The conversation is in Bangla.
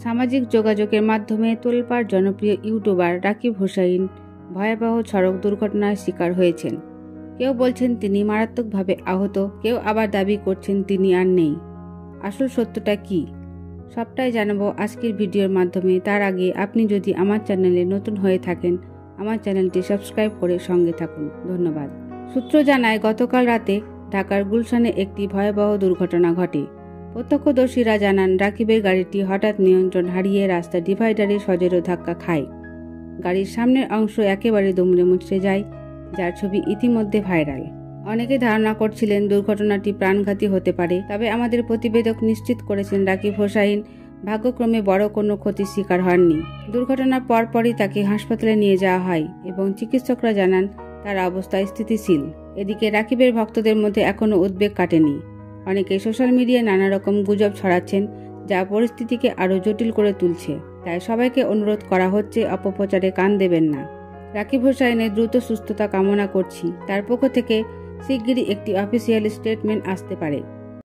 সামাজিক যোগাযোগের মাধ্যমে তোলপাড় জনপ্রিয় ইউটিউবার রাকিব হোসাইন ভয়াবহ সড়ক দুর্ঘটনার শিকার হয়েছেন। কেউ বলছেন তিনি মারাত্মকভাবে আহত, কেউ আবার দাবি করছেন তিনি আর নেই। আসল সত্যটা কি সবটাই জানাবো আজকের ভিডিওর মাধ্যমে। তার আগে আপনি যদি আমার চ্যানেলে নতুন হয়ে থাকেন, আমার চ্যানেলটি সাবস্ক্রাইব করে সঙ্গে থাকুন। ধন্যবাদ। সূত্র জানায়, গতকাল রাতে ঢাকার গুলশানে একটি ভয়াবহ দুর্ঘটনা ঘটে। প্রত্যক্ষদর্শীরা জানান, রাকিবের গাড়িটি হঠাৎ নিয়ন্ত্রণ হারিয়ে রাস্তা ডিভাইডারে সজোরে ধাক্কা খায়। গাড়ির সামনের অংশ একেবারে দুমড়ে মুচড়ে যায়, যার ছবি ইতিমধ্যে ভাইরাল। অনেকে ধারণা করছিলেন দুর্ঘটনাটি প্রাণঘাতী হতে পারে, তবে আমাদের প্রতিবেদক নিশ্চিত করেছেন রাকিব হোসাইন ভাগ্যক্রমে বড় কোনো ক্ষতির শিকার হননি। দুর্ঘটনার পরপরই তাকে হাসপাতালে নিয়ে যাওয়া হয় এবং চিকিৎসকরা জানান তার অবস্থা স্থিতিশীল। এদিকে রাকিবের ভক্তদের মধ্যে এখনও উদ্বেগ কাটেনি। অনেকে সোশ্যাল মিডিয়ায় নানা রকম গুজব ছড়াচ্ছেন, যা পরিস্থিতিকে আরও জটিল করে তুলছে। তাই সবাইকে অনুরোধ করা হচ্ছে, অপপ্রচারে কান দেবেন না। রাকিব হোসাইনের দ্রুত সুস্থতা কামনা করছি। তার পক্ষ থেকে শিগগিরই একটি অফিসিয়াল স্টেটমেন্ট আসতে পারে।